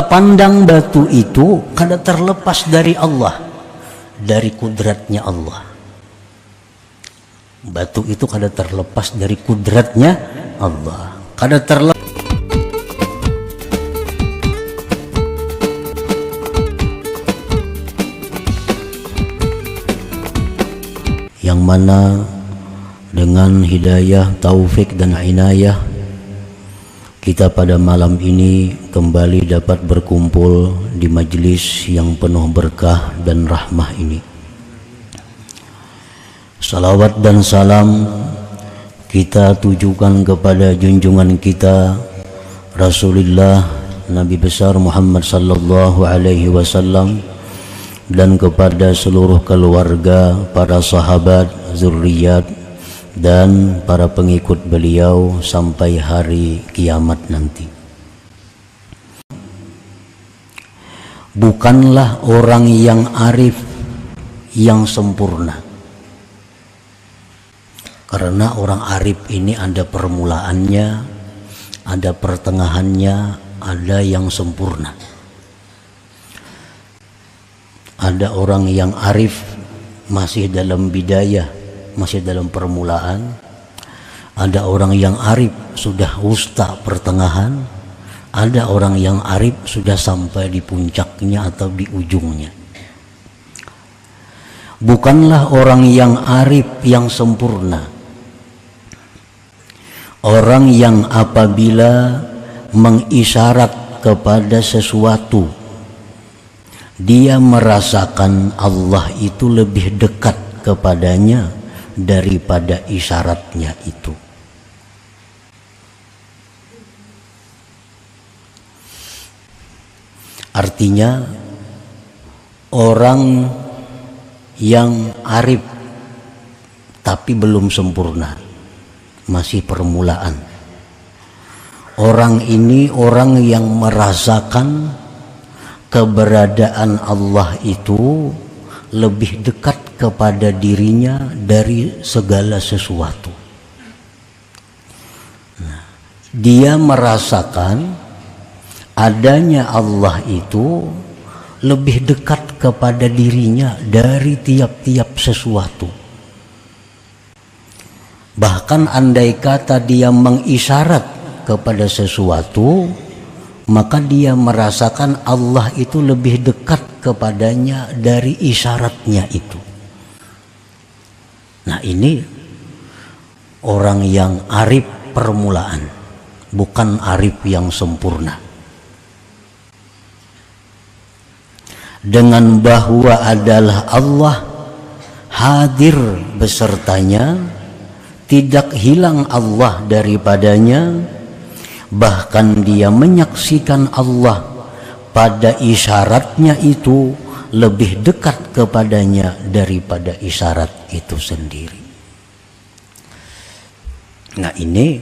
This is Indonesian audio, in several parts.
pandang batu itu kada terlepas dari Allah, dari kudratnya Allah. Batu itu kada terlepas dari kudratnya Allah, kada terlepas. Yang mana dengan hidayah, taufik dan inayah kita pada malam ini kembali dapat berkumpul di majlis yang penuh berkah dan rahmah ini. Salawat dan salam kita tujukan kepada junjungan kita Rasulullah Nabi besar Muhammad sallallahu alaihi wasallam dan kepada seluruh keluarga, para sahabat, zuriat dan para pengikut beliau sampai hari kiamat nanti. Bukanlah orang yang arif yang sempurna, karena orang arif ini ada permulaannya, ada pertengahannya, ada yang sempurna. Ada orang yang arif masih dalam bidayah, masih dalam permulaan. Ada orang yang arif sudah wusta pertengahan. Ada orang yang arif sudah sampai di puncaknya atau di ujungnya. Bukanlah orang yang arif yang sempurna, orang yang apabila mengisyarat kepada sesuatu dia merasakan Allah itu lebih dekat kepadanya daripada isyaratnya itu. Artinya orang yang arif tapi belum sempurna, masih permulaan. Orang ini orang yang merasakan keberadaan Allah itu lebih dekat kepada dirinya dari segala sesuatu. Nah, dia merasakan adanya Allah itu lebih dekat kepada dirinya dari tiap-tiap sesuatu. Bahkan andai kata dia mengisyarat kepada sesuatu, maka dia merasakan Allah itu lebih dekat kepadanya dari isyaratnya itu. Nah, ini orang yang arif permulaan, bukan arif yang sempurna. Dengan bahwa adalah Allah hadir besertanya, tidak hilang Allah daripadanya, bahkan dia menyaksikan Allah pada isyaratnya itu lebih dekat kepadanya daripada isyarat itu sendiri. Nah, ini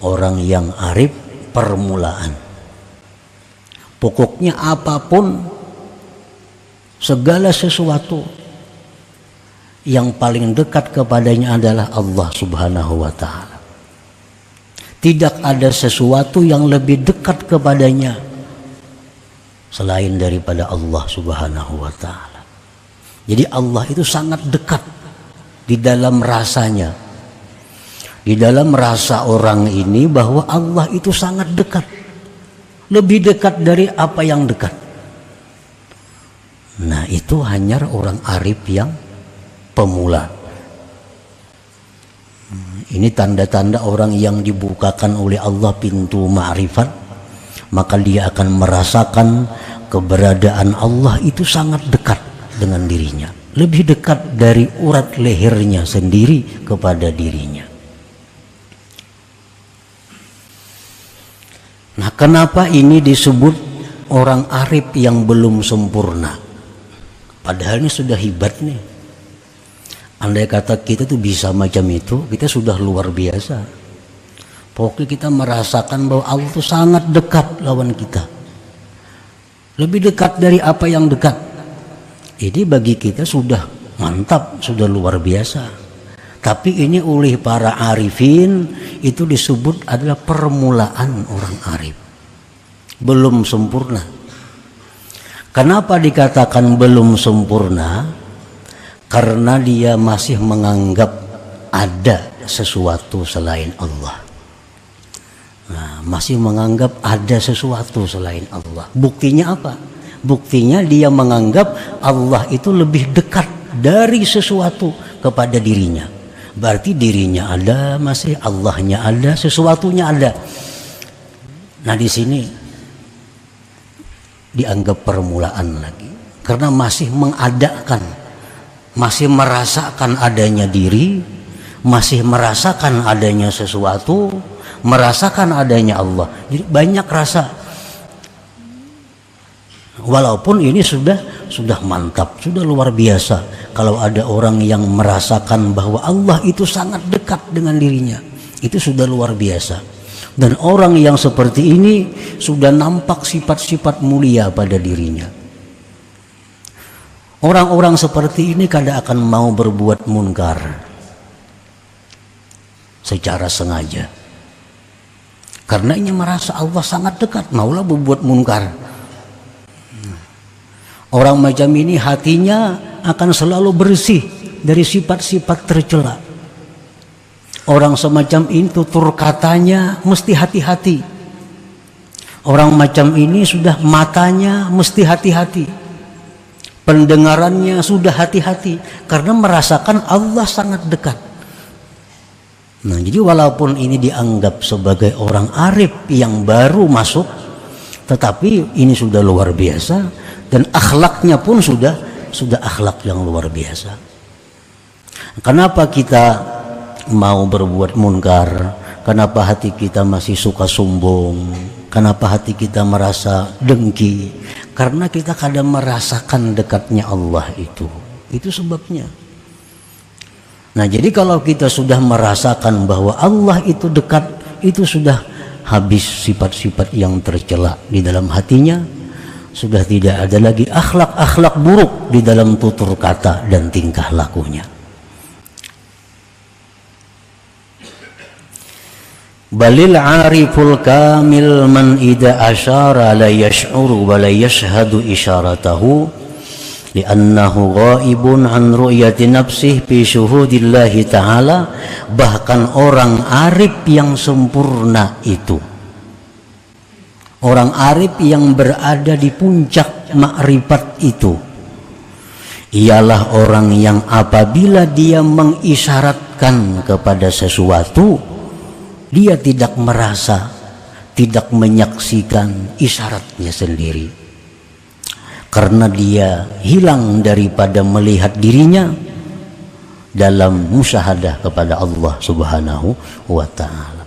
orang yang arif permulaan. Pokoknya apapun, segala sesuatu yang paling dekat kepadanya adalah Allah Subhanahu wa ta'ala. Tidak ada sesuatu yang lebih dekat kepadanya selain daripada Allah Subhanahu wa ta'ala. Jadi Allah itu sangat dekat di dalam rasanya, di dalam rasa orang ini bahwa Allah itu sangat dekat, lebih dekat dari apa yang dekat. Nah, itu hanya orang arif yang pemula. Ini tanda-tanda orang yang dibukakan oleh Allah pintu ma'rifat, maka dia akan merasakan keberadaan Allah itu sangat dekat dengan dirinya, lebih dekat dari urat lehernya sendiri kepada dirinya. Nah, kenapa ini disebut orang arif yang belum sempurna? Padahal ini sudah hebat nih. Andai kata kita tuh bisa macam itu, kita sudah luar biasa. Pokoknya kita merasakan bahwa Allah itu sangat dekat lawan kita, lebih dekat dari apa yang dekat. Ini bagi kita sudah mantap, sudah luar biasa. Tapi ini oleh para arifin itu disebut adalah permulaan orang arif. belum sempurna. Kenapa dikatakan belum sempurna? Karena dia masih menganggap ada sesuatu selain Allah. Nah, masih menganggap ada sesuatu selain Allah. Buktinya apa? Buktinya dia menganggap Allah itu lebih dekat dari sesuatu kepada dirinya. Berarti dirinya ada, masih Allahnya ada, sesuatunya ada. Nah, di sini dianggap permulaan lagi, karena masih mengadakan, masih merasakan adanya diri, masih merasakan adanya sesuatu, merasakan adanya Allah. Jadi banyak rasa, walaupun ini sudah mantap, sudah luar biasa kalau ada orang yang merasakan bahwa Allah itu sangat dekat dengan dirinya, itu sudah luar biasa. Dan orang yang seperti ini sudah nampak sifat-sifat mulia pada dirinya. Orang-orang seperti ini kadang akan mau berbuat munkar secara sengaja, karena ini merasa Allah sangat dekat, maulah berbuat munkar. Orang macam ini hatinya akan selalu bersih dari sifat-sifat tercela. Orang semacam ini tutur katanya mesti hati-hati. Orang macam ini sudah matanya mesti hati-hati, pendengarannya sudah hati-hati, karena merasakan Allah sangat dekat. Nah, jadi walaupun ini dianggap sebagai orang arif yang baru masuk, tetapi ini sudah luar biasa, dan akhlaknya pun sudah akhlak yang luar biasa. Kenapa kita mau berbuat munkar? Kenapa hati kita masih suka sombong? Kenapa hati kita merasa dengki? Karena kita kadang merasakan dekatnya Allah itu sebabnya. Nah, jadi kalau kita sudah merasakan bahwa Allah itu dekat, itu sudah habis sifat-sifat yang tercela di dalam hatinya. Sudah tidak ada lagi akhlak-akhlak buruk di dalam tutur kata dan tingkah lakunya. Balil ariful kamil man idza asyara la yash'uru wa la yashhadu isyaratahu li'annahu ghaibun an ru'yati nafsihi fi syuhudillahi ta'ala. Bahkan orang arif yang sempurna itu, orang arif yang berada di puncak makrifat itu, ialah orang yang apabila dia mengisyaratkan kepada sesuatu, dia tidak merasa, tidak menyaksikan isyaratnya sendiri, karena dia hilang daripada melihat dirinya dalam musyahadah kepada Allah Subhanahu wa ta'ala.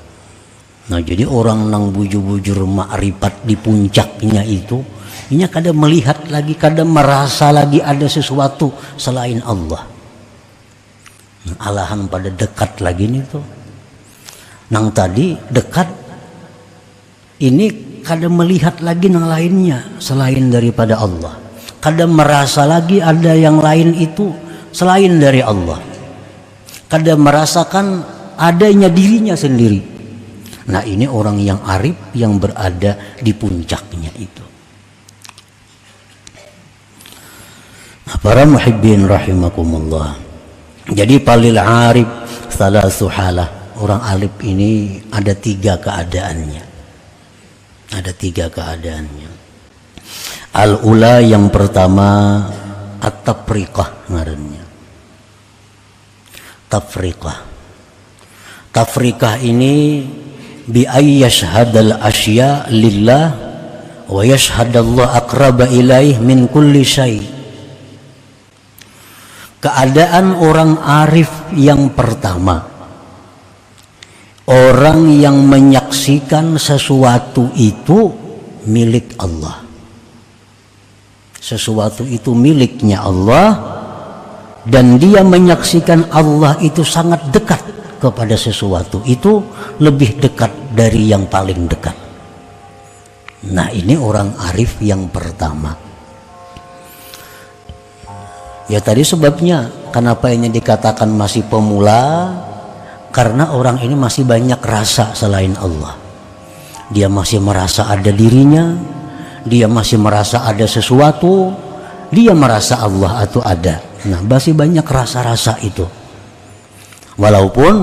Nah, jadi orang nang bujur-bujur makrifat di puncaknya itu, ini kadang melihat lagi, kadang merasa lagi ada sesuatu selain Allah. Alahan pada dekat lagi nih tuh. Nang tadi dekat, ini kadang melihat lagi yang lainnya selain daripada Allah. Kadang merasa lagi ada yang lain itu selain dari Allah. Kadang merasakan adanya dirinya sendiri. Nah, ini orang yang arif yang berada di puncaknya itu. Nah, para muhibbin rahimakumullah. Jadi palil arif salasu halah. Orang alif ini ada tiga keadaannya. Ada tiga keadaannya. Al-ula yang pertama at-tafriqah ngarannya. Tafriqah. Tafriqah ini bi ayyashhadal asya lillah wa yashhadallahu aqraba ilaih min kulli syai'. Keadaan orang arif yang pertama, orang yang menyaksikan sesuatu itu milik Allah. Sesuatu itu miliknya Allah, dan dia menyaksikan Allah itu sangat dekat kepada sesuatu itu, lebih dekat dari yang paling dekat. Nah, ini orang arif yang pertama. Ya, tadi sebabnya kenapa ini dikatakan masih pemula, karena orang ini masih banyak rasa selain Allah, Dia masih merasa ada dirinya, dia masih merasa ada sesuatu, dia merasa Allah itu ada. Nah, masih banyak rasa-rasa itu. Walaupun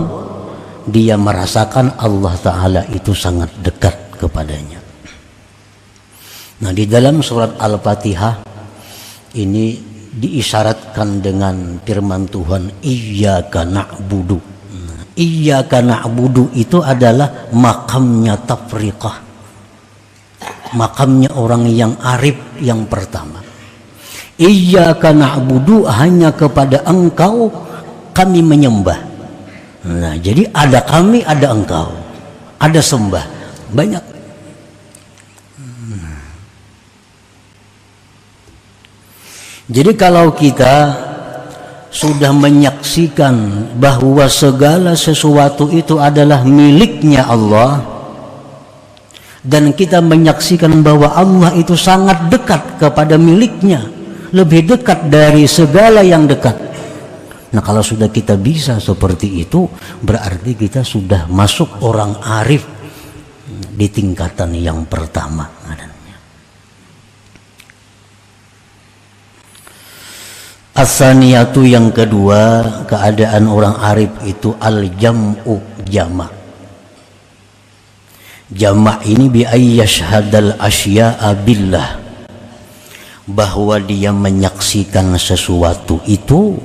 dia merasakan Allah Ta'ala itu sangat dekat kepadanya. Nah, di dalam surat Al-Fatihah ini diisyaratkan dengan firman Tuhan, Iyyaka na'budu. Iyyaka na'budu itu adalah makamnya tafriqah, makamnya orang yang arif yang pertama. Iyyaka na'budu, hanya kepada Engkau kami menyembah. Nah, jadi ada kami, ada Engkau, ada sembah, banyak. Jadi kalau kita sudah menyaksikan bahwa segala sesuatu itu adalah miliknya Allah, dan kita menyaksikan bahwa Allah itu sangat dekat kepada miliknya, lebih dekat dari segala yang dekat. Nah, kalau sudah kita bisa seperti itu, berarti kita sudah masuk orang arif di tingkatan yang pertama. As-saniyatu, yang kedua, keadaan orang arif itu al-jam'u, jamak. Jamak ini bi ayyashhadal asya'a billah, bahwa dia menyaksikan sesuatu itu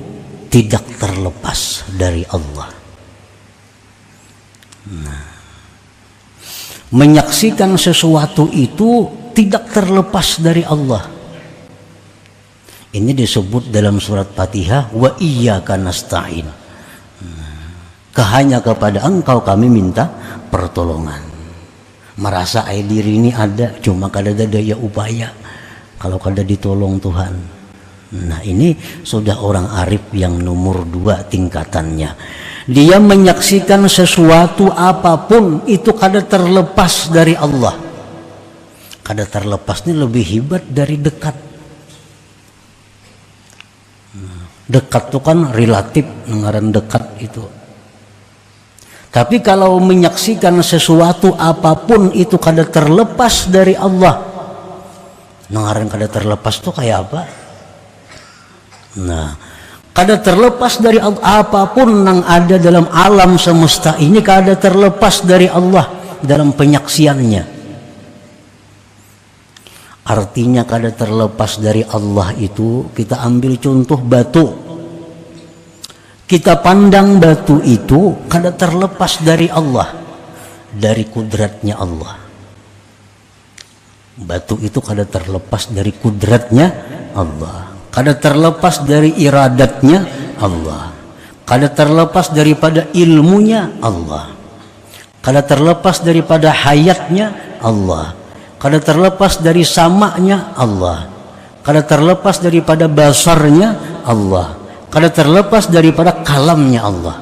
tidak terlepas dari Allah. Nah, menyaksikan sesuatu itu tidak terlepas dari Allah. Ini disebut dalam surat Fatihah, wa iyyaka nasta'in. Hanya kepada Engkau kami minta pertolongan. Merasa diri ini ada, cuma kada ada daya upaya kalau kada ditolong Tuhan. Nah, ini sudah orang arif yang nomor 2 tingkatannya. Dia menyaksikan sesuatu apapun itu kada terlepas dari Allah. Kada terlepas ini lebih hebat dari dekat. Dekat itu kan relatif, ngaran dekat itu. Tapi kalau menyaksikan sesuatu apapun itu kada terlepas dari Allah, ngaran kada terlepas itu kayak apa? Nah, kada terlepas dari Allah, apapun yang ada dalam alam semesta ini kada terlepas dari Allah dalam penyaksiannya. Artinya kada terlepas dari Allah itu, kita ambil contoh batu. Kita pandang batu itu kada terlepas dari Allah, dari kudratnya Allah. Batu itu kada terlepas dari kudratnya Allah, kada terlepas dari iradatnya Allah, kada terlepas daripada ilmunya Allah, kada terlepas daripada hayatnya Allah, kada terlepas dari samanya Allah, kada terlepas daripada basarnya Allah, kada terlepas daripada kalamnya Allah.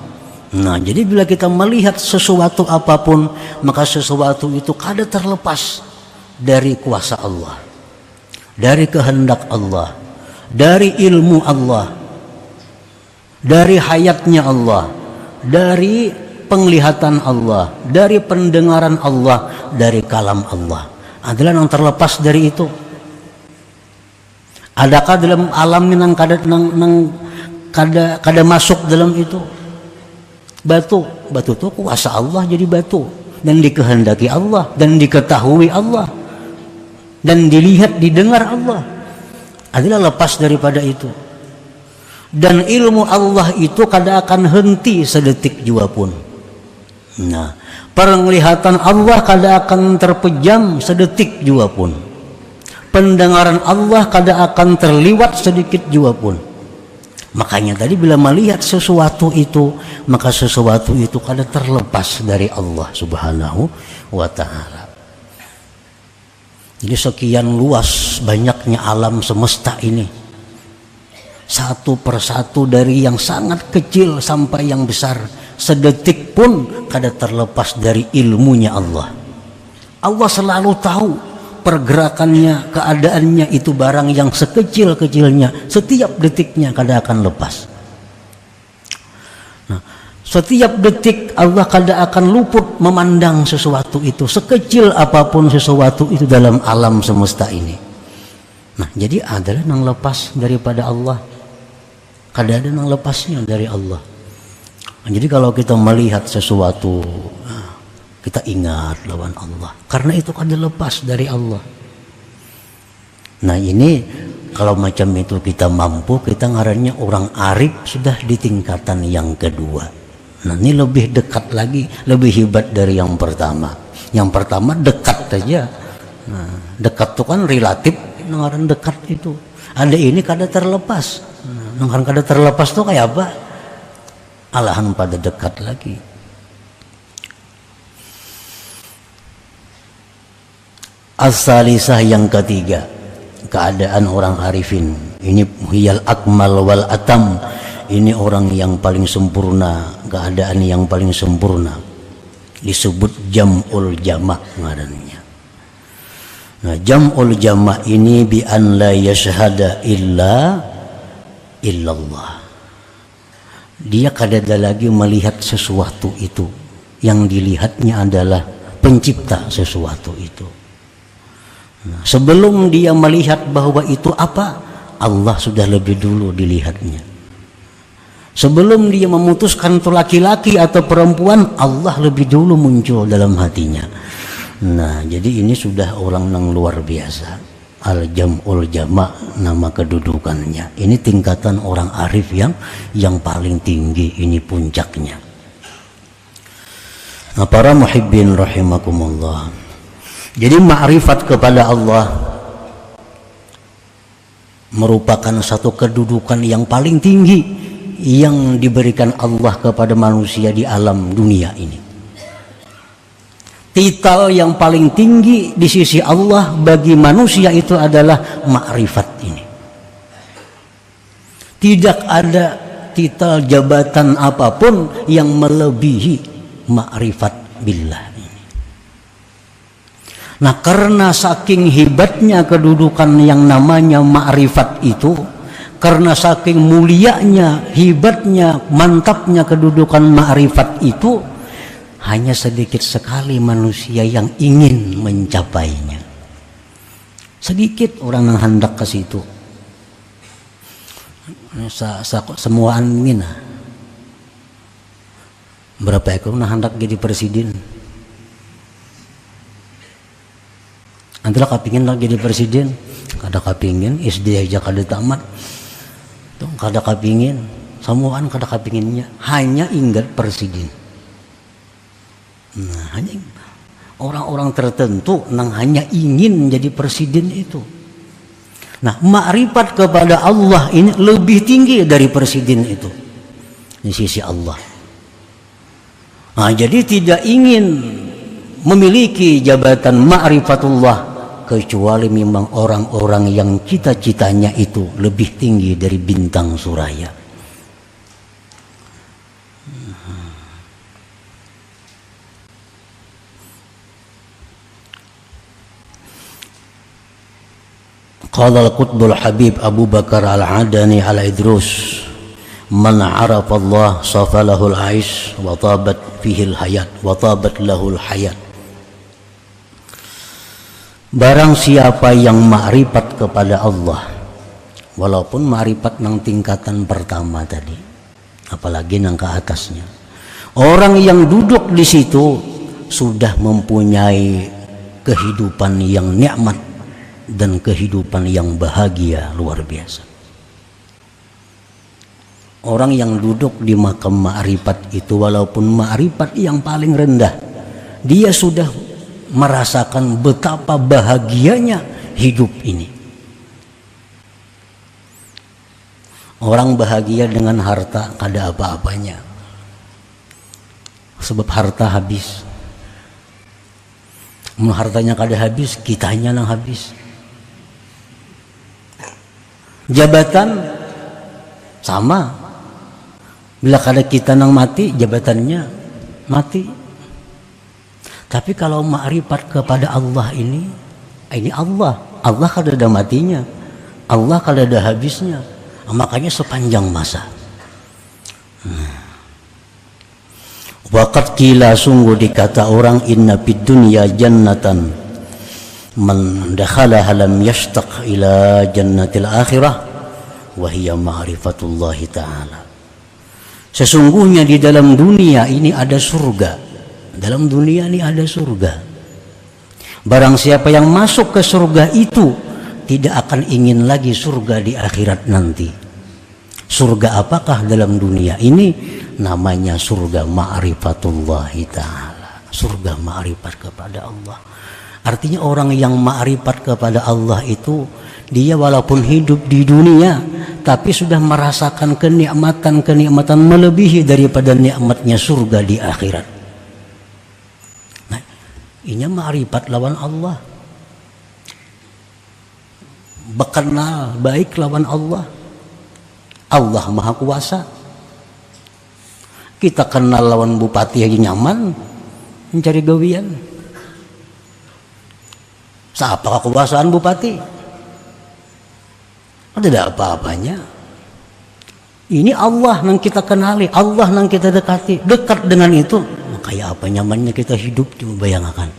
Nah, jadi bila kita melihat sesuatu apapun, maka sesuatu itu kada terlepas dari kuasa Allah, dari kehendak Allah, dari ilmu Allah, dari hayatnya Allah, dari penglihatan Allah, dari pendengaran Allah, dari kalam Allah. Adalah yang terlepas dari itu. Adakah dalam alam yang kada masuk dalam itu? Batu itu kuasa Allah jadi batu, dan dikehendaki Allah, dan diketahui Allah, dan dilihat didengar Allah. Adalah lepas daripada itu. Dan ilmu Allah itu kada akan henti sedetik jua pun. Nah, penglihatan Allah kada akan terpejam sedetik jua pun. Pendengaran Allah kada akan terliwat sedikit jua pun. Makanya tadi bila melihat sesuatu itu, maka sesuatu itu kada terlepas dari Allah Subhanahu wa ta'ala. Jadi sekian luas banyaknya alam semesta ini, satu persatu dari yang sangat kecil sampai yang besar, sedetik pun kada terlepas dari ilmunya Allah. Allah selalu tahu pergerakannya, keadaannya, itu barang yang sekecil-kecilnya, setiap detiknya kada akan lepas. Nah, Setiap detik Allah kada akan luput memandang sesuatu itu, sekecil apapun sesuatu itu dalam alam semesta ini. Nah, jadi adalah yang lepas daripada Allah. Kada ada yang lepasnya dari Allah. Nah, jadi kalau kita melihat sesuatu, kita ingat lawan Allah. Karena itu kada lepas dari Allah. Nah, ini kalau macam itu kita mampu, kita ngarannya orang arif sudah di tingkatan yang kedua. Nah, ini lebih dekat lagi, lebih hebat dari yang pertama. Yang pertama dekat saja. Nah, dekat itu kan relatif, ngaran dekat itu. Ada ini kada terlepas. Nah, ngaran kada terlepas itu kayak apa? Alahan pada dekat lagi. As-salisah yang ketiga, keadaan orang arifin. Ini hiyal akmal wal atam. Ini orang yang paling sempurna, keadaan yang paling sempurna. Disebut jam'ul jama' ngarannya. Nah, jam'ul jama' ini bi an la yashhada illallah. Dia kada ada lagi melihat sesuatu itu. Yang dilihatnya adalah pencipta sesuatu itu. Nah, sebelum dia melihat bahwa itu apa, Allah sudah lebih dulu dilihatnya. Sebelum dia memutuskan itu laki-laki atau perempuan, Allah lebih dulu muncul dalam hatinya. Nah, jadi ini sudah orang yang luar biasa. Al-jam'ul jama' nama kedudukannya. Ini tingkatan orang arif yang paling tinggi, ini puncaknya. Nah, para muhibbin rahimakumullah. Jadi ma'rifat kepada Allah merupakan satu kedudukan yang paling tinggi yang diberikan Allah kepada manusia di alam dunia ini. Titel yang paling tinggi di sisi Allah bagi manusia itu adalah ma'rifat ini. Tidak ada titel jabatan apapun yang melebihi ma'rifat billah ini. Nah, karena saking hebatnya kedudukan yang namanya ma'rifat itu, karena saking mulianya, hebatnya, mantapnya kedudukan ma'rifat itu, hanya sedikit sekali manusia yang ingin mencapainya. Sedikit orang yang hendak ke situ. Semua angin. Berapa ekor yang hendak jadi presiden? Antara kapingin lah jadi presiden, kada kapingin, SD aja kada tamat. Kada kapingin, semuaan kada kapinginnya, hanya ingat presiden. Nah, hanya orang-orang tertentu yang hanya ingin menjadi presiden itu. Nah, makrifat kepada Allah ini lebih tinggi dari presiden itu di sisi Allah. Nah, jadi tidak ingin memiliki jabatan ma'rifatullah kecuali memang orang-orang yang cita-citanya itu lebih tinggi dari bintang suraya. Qala al-Qutbul Habib Abu Bakar al-Adani al-Idrus, man arafa Allah safalahul aish wa tabat fihil hayat wa tabat lahul hayat. Barang siapa yang ma'rifat kepada Allah, walaupun ma'rifat nang tingkatan pertama tadi, apalagi nang ke atasnya, orang yang duduk di situ sudah mempunyai kehidupan yang nikmat dan kehidupan yang bahagia luar biasa. Orang yang duduk di makam ma'rifat itu, walaupun ma'rifat yang paling rendah, dia sudah merasakan betapa bahagianya hidup ini. Orang bahagia dengan harta kada apa-apanya, sebab harta habis. Mun hartanya kada habis, kitanya nang habis. Jabatan sama, bila kada kita nang mati, jabatannya mati. Tapi kalau ma'rifat kepada Allah ini Allah kada ada matinya, Allah kada ada habisnya. Makanya sepanjang masa. Waqad qila, sungguh dikata orang, inna fid dunya jannatan man dakhalaha lam yashtaq ila jannatil akhirah wa hiya ma'rifatullahi ta'ala. Sesungguhnya di dalam dunia ini ada surga. Dalam dunia ini ada surga. Barang siapa yang masuk ke surga itu tidak akan ingin lagi surga di akhirat nanti. Surga apakah dalam dunia ini? Namanya surga ma'rifatullahi ta'ala. Surga ma'rifat kepada Allah. Artinya orang yang ma'rifat kepada Allah itu, dia walaupun hidup di dunia tapi sudah merasakan kenikmatan melebihi daripada nikmatnya surga di akhirat. Nah, ini ma'rifat lawan Allah. Bekenal baik lawan Allah. Allah Maha Kuasa. Kita kenal lawan bupati aja nyaman mencari gawian. Siapa kekuasaan bupati? Tidak apa-apanya. Ini Allah yang kita kenali, Allah yang kita dekati. Dekat dengan itu, kayak apa nyamannya kita hidup, coba bayangkan.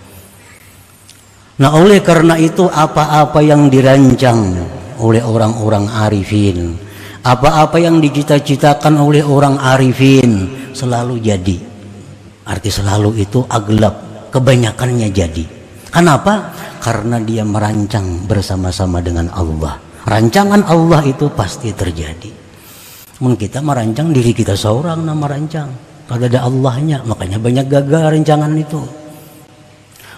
Nah, oleh karena itu apa-apa yang dirancang oleh orang-orang arifin, apa-apa yang dicita-citakan oleh orang arifin selalu jadi. Arti selalu itu aglab, kebanyakannya jadi. Kenapa? Karena dia merancang bersama-sama dengan Allah. Rancangan Allah itu pasti terjadi. Mungkin kita merancang diri kita seorang, nama rancang. Kalau ada Allahnya, makanya banyak gagal rancangan itu.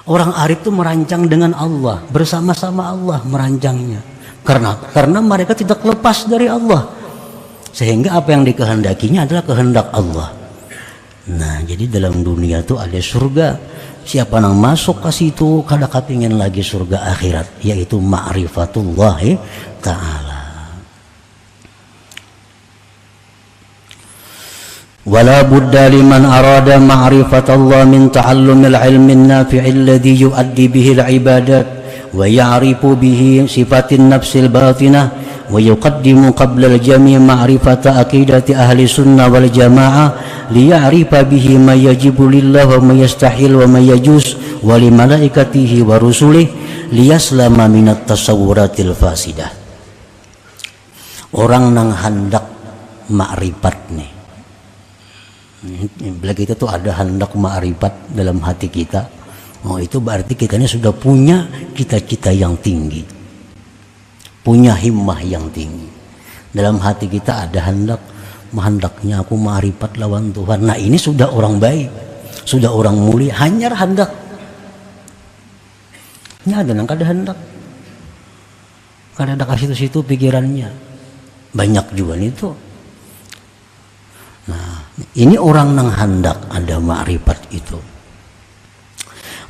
Orang arif itu merancang dengan Allah, bersama-sama Allah merancangnya. Karena mereka tidak lepas dari Allah. Sehingga apa yang dikehendakinya adalah kehendak Allah. Nah, jadi dalam dunia itu ada surga. Siapa yang masuk ke situ kada kepingin lagi surga akhirat, yaitu ma'rifatullah ta'ala. Wala budda liman arada ma'rifatallah min ta'allumil ilmin nafi'i alladhi yu'addi bihi al-ibadat wa ya'rifu bihi sifatin nafsil batinah wa yuqaddimu qabla al-jami' ma'rifata aqidati ahli sunnah wal jamaah liya'rifa bihi ma yajibu lillah wa ma yastahil wa ma yajuz wa li malaikatihi wa rusulih liyaslama minat tasawwuratil fasidah. Orang nang hendak ma'rifat nih, bila kita tuh ada hendak ma'rifat dalam hati kita, oh itu berarti kita ini sudah punya cita-cita yang tinggi, punya himmah yang tinggi. Dalam hati kita ada hendaknya aku ma'rifat lawan Tuhan. Nah, ini sudah orang baik, sudah orang mulia. Hanya hendak. Ini ada nang kada hendak, kada ada kasih situ pikirannya. Banyak juga itu. Nah, ini orang nang hendak ada ma'rifat itu.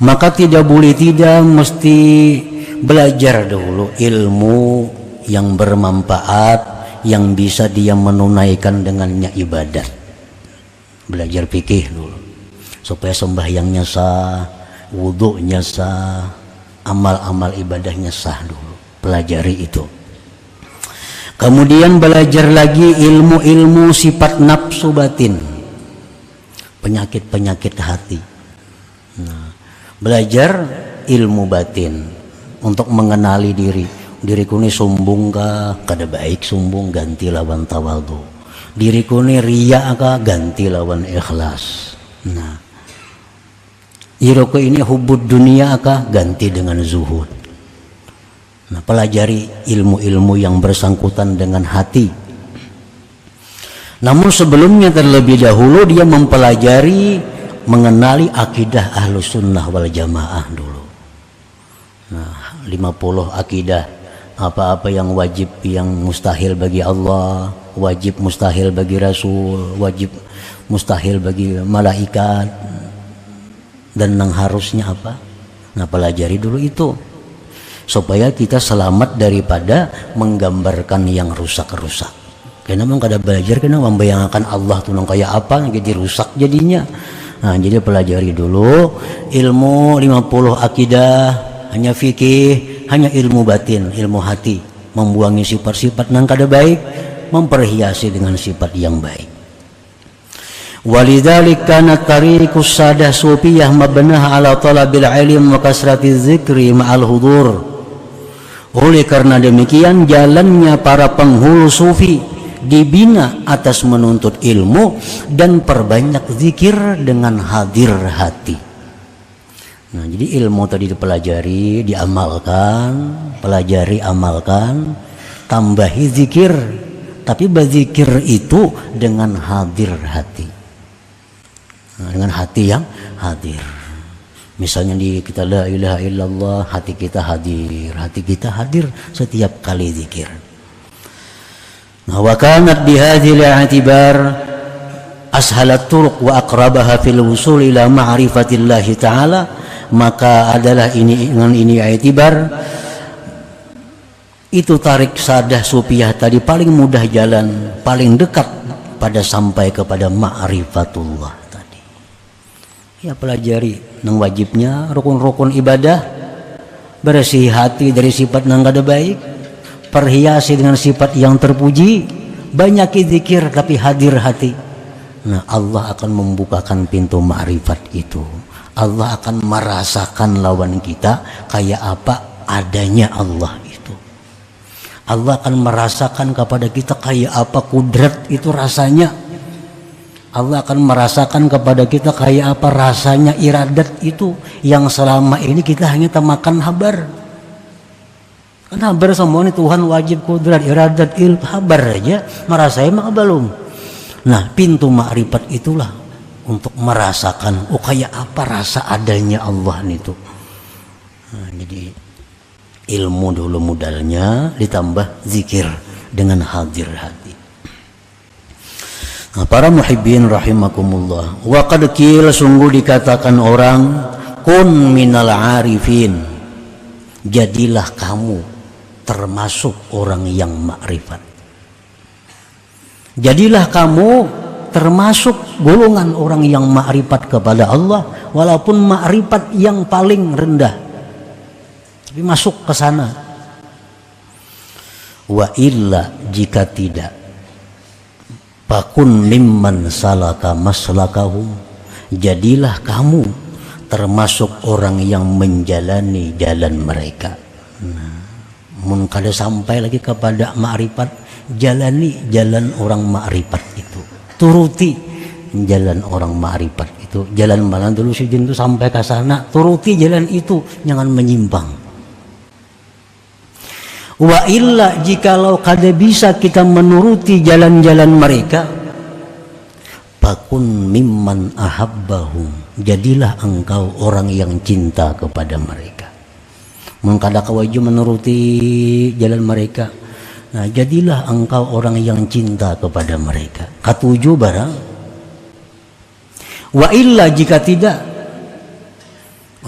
Maka tidak boleh tidak mesti belajar dulu ilmu yang bermanfaat, yang bisa dia menunaikan dengannya ibadat. Belajar fikih dulu supaya sembahyangnya sah, wudhunya sah, amal-amal ibadahnya sah dulu. Pelajari itu. Kemudian belajar lagi ilmu-ilmu sifat nafsu batin, penyakit-penyakit hati. Nah, belajar ilmu batin untuk mengenali diri. Diriku ini sombong kah? Kada baik sombong, ganti lawan tawadhu. Diriku ini riya kah? Ganti lawan ikhlas. Nah, diriku ini hubud dunia kah? Ganti dengan zuhud. Nah, pelajari ilmu-ilmu yang bersangkutan dengan hati. Namun sebelumnya terlebih dahulu dia mempelajari, mengenali akidah Ahlus Sunnah wal Jamaah dulu. Nah, 50 akidah. Apa-apa yang wajib, yang mustahil bagi Allah, wajib mustahil bagi Rasul, wajib mustahil bagi malaikat, dan yang harusnya apa. Nah, pelajari dulu itu supaya kita selamat daripada menggambarkan yang rusak-rusak. Karena memang kada belajar, karena membayangkan Allah tuh nang kayak apa, jadi rusak jadinya. Nah, jadi pelajari dulu ilmu 50 akidah, hanya fikih, hanya ilmu batin, ilmu hati, membuangi sifat-sifat yang kada baik, memperhiasi dengan sifat yang baik. Walidzalik kanat tariqus sadah sufiyah mabnah ala talabil ilm wa kasratiz zikri ma'al hudur. Oleh karena demikian jalannya para penghulu sufi dibina atas menuntut ilmu dan perbanyak zikir dengan hadir hati. Nah, jadi ilmu tadi dipelajari, diamalkan, pelajari, amalkan, tambahi zikir, tapi berzikir itu dengan hadir hati. Nah, dengan hati yang hadir. Misalnya kita la ilaha illallah, hati kita hadir setiap kali zikir. Nah, wa kanat bihadzal i'tibar ashalat turuq wa aqrabaha fil wusul ila ma'rifatillah ta'ala, maka adalah ini dengan ini i'tibar itu tarik sadah sufiyah tadi paling mudah jalan, paling dekat pada sampai kepada ma'rifatullah. Ya, pelajari nang wajibnya, rukun-rukun ibadah, bersih hati dari sifat nang kada baik, perhiasi dengan sifat yang terpuji, banyak zikir tapi hadir hati. Nah, Allah akan membukakan pintu ma'rifat itu. Allah akan merasakan lawan kita kayak apa adanya Allah itu. Allah akan merasakan kepada kita kayak apa kudrat itu rasanya. Allah akan merasakan kepada kita kayak apa rasanya iradat itu yang selama ini kita hanya temakan habar. Kan habar semua ini Tuhan wajib kudrat iradat habar aja, merasai maka belum. Nah, pintu makrifat itulah untuk merasakan kayak apa rasa adanya Allah itu. Nah, jadi ilmu dulu modalnya ditambah zikir dengan hadir hati. Nah, para muhibbin rahimakumullah, wa qad qila, sungguh dikatakan orang, kun minal arifin, jadilah kamu termasuk orang yang makrifat. Jadilah kamu termasuk golongan orang yang makrifat kepada Allah, walaupun makrifat yang paling rendah, tapi masuk ke sana. Wa illa, jika tidak, fakun mimman salaka maslakahum, jadilah kamu termasuk orang yang menjalani jalan mereka. Nah, mun kada sampai lagi kepada makrifat, jalani jalan orang makrifat itu, turuti jalan orang makrifat itu. Jalan mana dulu si jin itu sampai ke sana, turuti jalan itu, jangan menyimpang. Wa illa, jikalau kada bisa kita menuruti jalan-jalan mereka, fakun mimman ahabbahum, jadilah engkau orang yang cinta kepada mereka. Mengkada kawaju menuruti jalan mereka, nah jadilah engkau orang yang cinta kepada mereka. Katujuh barang. Wa illa, jika tidak,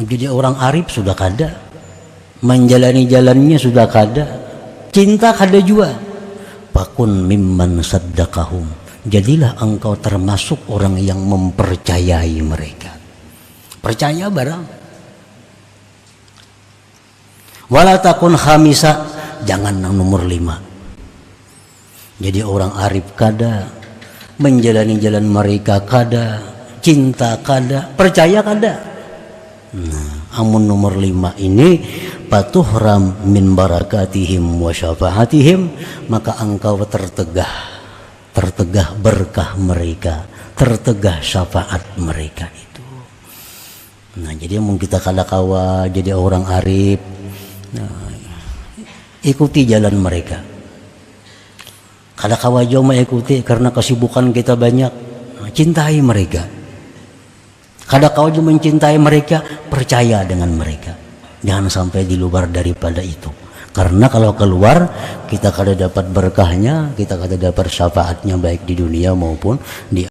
jadi orang arif sudah kada, menjalani jalannya sudah kada, cinta kada juga. Fakun mimman saddaqahum, jadilah engkau termasuk orang yang mempercayai mereka. Percaya barang. Wala takun khamisa, jangan nomor 5. Jadi orang arif kada, menjalani jalan mereka kada, cinta kada, percaya kada. Nah, amun nomor 5 ini patuhram min barakatihim wa syafaatihim, maka engkau tertegah berkah mereka, tertegah syafaat mereka itu. Nah, jadi mungkin kita kada kawa jadi orang arif, nah, ikuti jalan mereka. Kada kawa jauh mengikuti karena kesibukan kita banyak, nah, cintai mereka. Kada kau juga mencintai mereka, percaya dengan mereka. Jangan sampai di luar daripada itu. Karena kalau keluar, kita kada dapat berkahnya, kita kada dapat syafaatnya baik di dunia maupun di